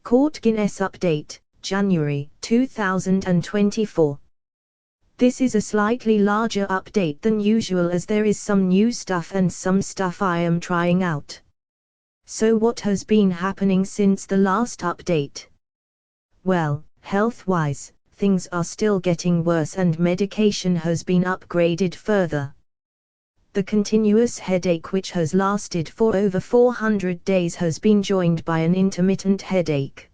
Court Guinness Update, January 2024. This is a slightly larger update than usual as there is some new stuff and some stuff I am trying out. So what has been happening since the last update? Well, health-wise, things are still getting worse and medication has been upgraded further. The continuous headache which has lasted for over 400 days has been joined by an intermittent headache.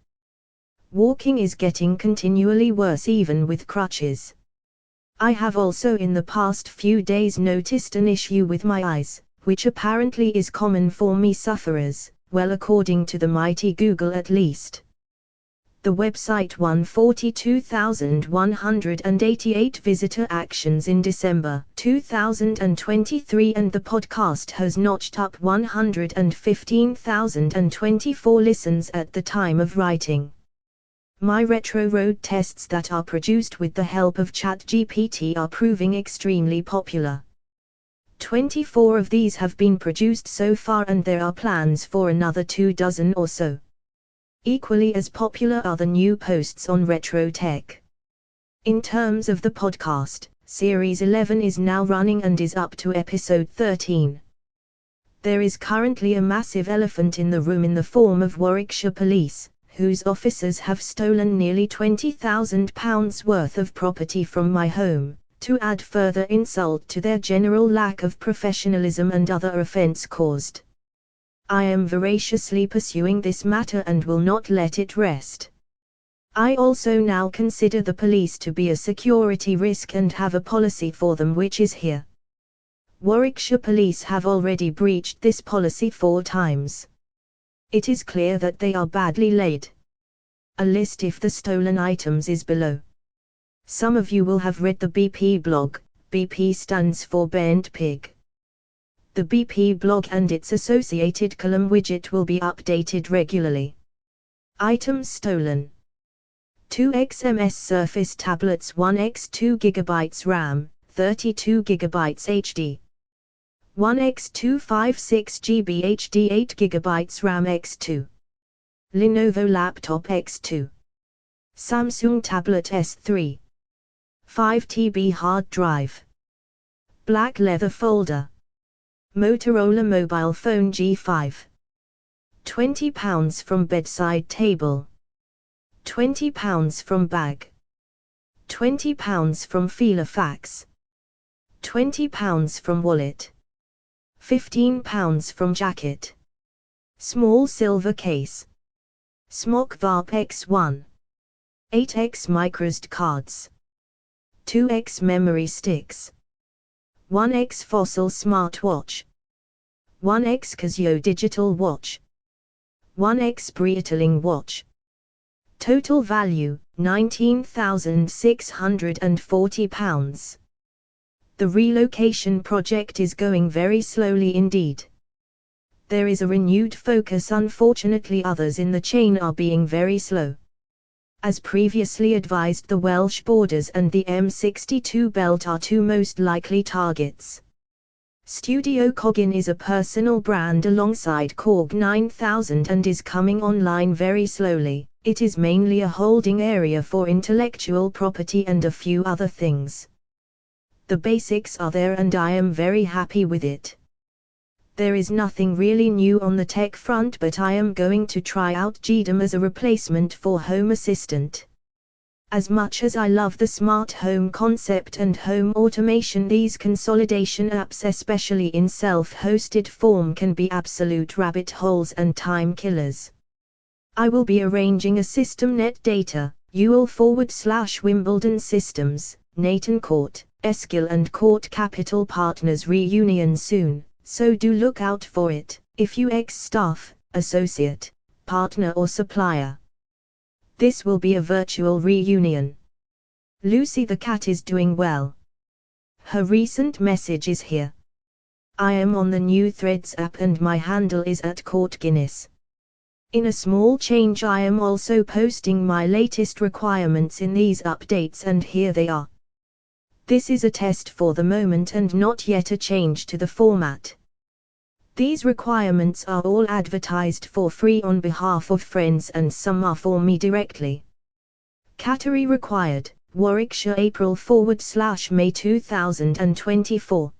Walking is getting continually worse even with crutches. I have also in the past few days noticed an issue with my eyes, which apparently is common for me sufferers, well according to the mighty Google at least. The website won 42,188 visitor actions in December 2023 and the podcast has notched up 115,024 listens at the time of writing. My retro road tests that are produced with the help of ChatGPT are proving extremely popular. 24 of these have been produced so far and there are plans for another 24 or so. Equally as popular are the new posts on retro tech. In terms of the podcast, Series 11 is now running and is up to episode 13. There is currently a massive elephant in the room in the form of Warwickshire Police, whose officers have stolen nearly £20,000 worth of property from my home, to add further insult to their general lack of professionalism and other offence caused. I am voraciously pursuing this matter and will not let it rest. I also now consider the police to be a security risk and have a policy for them which is here. Warwickshire Police have already breached this policy 4 times. It is clear that they are badly laid. A list of the stolen items is below. Some of you will have read the BP blog. BP stands for Bent Pig. The BP blog and its associated column widget will be updated regularly. Items stolen: 2 XMS Surface tablets, 1x 2GB RAM, 32GB HD. 1x 256GB HD, 8GB RAM X2. Lenovo laptop X2. Samsung tablet S3. 5TB hard drive. Black leather folder. Motorola mobile phone G5. £20 from bedside table. £20 from bag. £20 from feeler fax. £20 from wallet. £15 from jacket. Small silver case. Smock Varp X1. 8x microSD cards. 2x memory sticks. 1x Fossil smartwatch. 1x Casio digital watch. 1x Breitling watch. Total value, £19,640. The relocation project is going very slowly indeed. There is a renewed focus, unfortunately others in the chain are being very slow. As previously advised, the Welsh borders and the M62 belt are 2 most likely targets. Studio Coggin is a personal brand alongside Korg 9000 and is coming online very slowly. It is mainly a holding area for intellectual property and a few other things. The basics are there and I am very happy with it. There is nothing really new on the tech front, but I am going to try out GDM as a replacement for Home Assistant. As much as I love the smart home concept and home automation, these consolidation apps, especially in self-hosted form, can be absolute rabbit holes and time killers. I will be arranging a SystemNet data, UL/Wimbledon Systems, Nathan Court, Eskil and Court Capital Partners reunion soon. So do look out for it, if you ex-staff, associate, partner or supplier. This will be a virtual reunion. Lucy the cat is doing well. Her recent message is here. I am on the new Threads app and my handle is @CourtGuinness. In a small change, I am also posting my latest requirements in these updates and here they are. This is a test for the moment and not yet a change to the format. These requirements are all advertised for free on behalf of friends and some are for me directly. Category required, Warwickshire April/May 2024.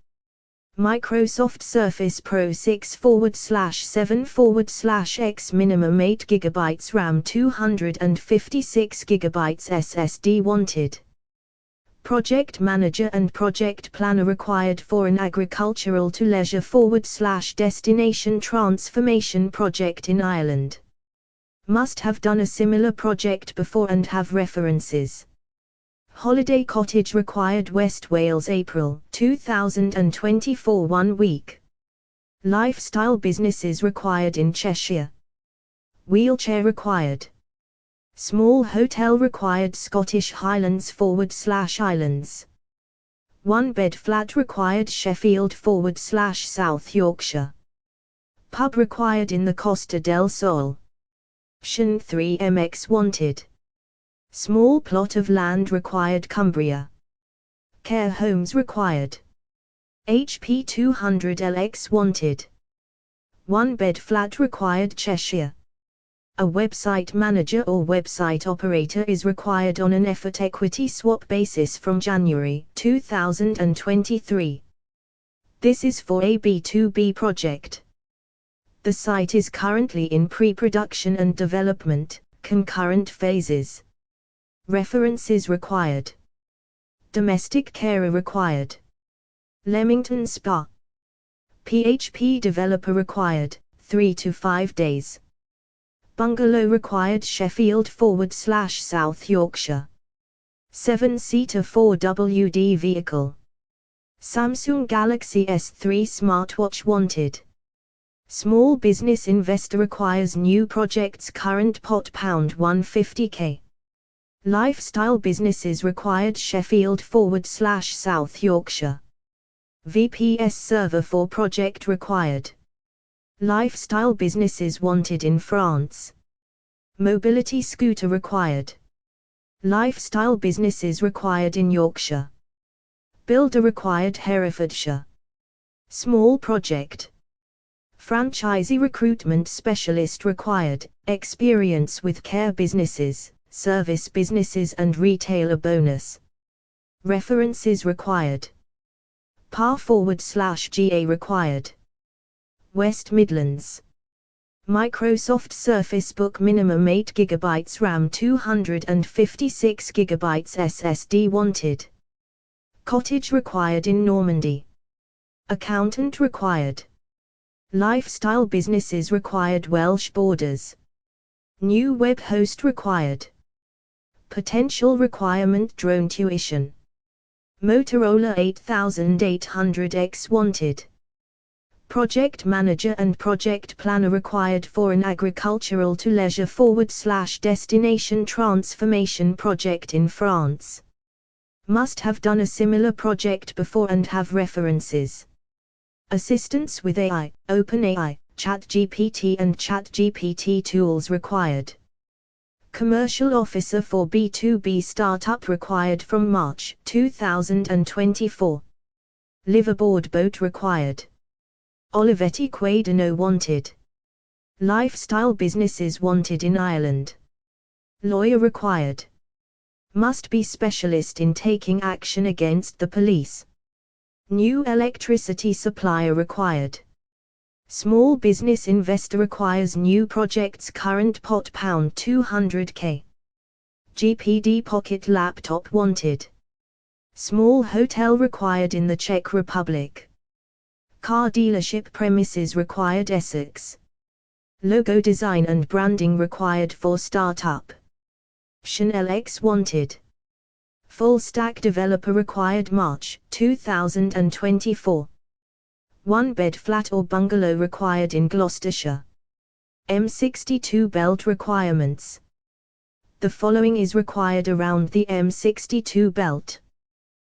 Microsoft Surface Pro 6/7/X minimum 8 GB RAM 256 GB SSD wanted. Project Manager and Project Planner required for an agricultural to leisure/destination transformation project in Ireland. Must have done a similar project before and have references. Holiday cottage required West Wales April 2024 1 week. Lifestyle businesses required in Cheshire. Wheelchair required. Small hotel required Scottish Highlands/Islands. 1 bed flat required Sheffield/South Yorkshire. Pub required in the Costa del Sol. Option 3MX wanted. Small plot of land required Cumbria. Care homes required. HP 200LX wanted. 1 bed flat required Cheshire. A website manager or website operator is required on an effort equity swap basis from January 2023. This is for a B2B project. The site is currently in pre-production and development, concurrent phases. References required. Domestic carer required. Leamington Spa. PHP developer required, 3 to 5 days. Bungalow required Sheffield/South Yorkshire. 7-seater 4WD vehicle. Samsung Galaxy S3 smartwatch wanted. Small business investor requires new projects current pot £150k. Lifestyle businesses required Sheffield/South Yorkshire. VPS server for project required. Lifestyle businesses wanted in France. Mobility scooter required. Lifestyle businesses required in Yorkshire. Builder required Herefordshire. Small project. Franchisee recruitment specialist required, experience with care businesses, service businesses and retailer bonus. References required. PAR/GA required. West Midlands. Microsoft Surface Book minimum 8 GB RAM 256 GB SSD wanted. Cottage required in Normandy. Accountant required. Lifestyle businesses required Welsh borders. New web host required. Potential requirement drone tuition. Motorola 8800X wanted. Project Manager and Project Planner required for an agricultural to leisure/destination transformation project in France. Must have done a similar project before and have references. Assistance with AI, OpenAI, ChatGPT and ChatGPT tools required. Commercial officer for B2B startup required from March 2024. Liveaboard boat required. Olivetti Quaderno wanted. Lifestyle businesses wanted in Ireland. Lawyer required. Must be specialist in taking action against the police. New electricity supplier required. Small business investor requires new projects current pot £200k. GPD pocket laptop wanted. Small hotel required in the Czech Republic. Car dealership premises required Essex. Logo design and branding required for startup. Chanel X wanted. Full stack developer required March 2024. 1 bed flat or bungalow required in Gloucestershire. M62 belt requirements. The following is required around the M62 belt: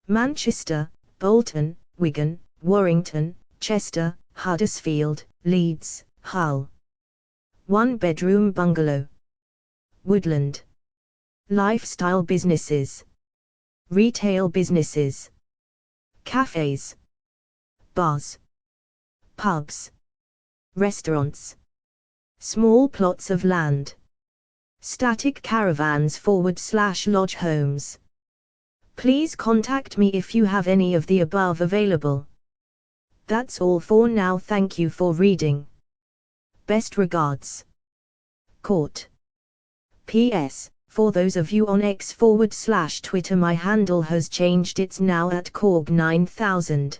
Manchester, Bolton, Wigan, Warrington, Chester, Huddersfield, Leeds, Hull. 1 bedroom bungalow. Woodland. Lifestyle businesses. Retail businesses. Cafes. Bars. Pubs. restaurants, small plots of land, static caravans / lodge homes. Please contact me if you have any of the above available. That's all for now. Thank you for reading. Best regards. Court. P.S. For those of you on X / Twitter, my handle has changed. It's now @Korg9000.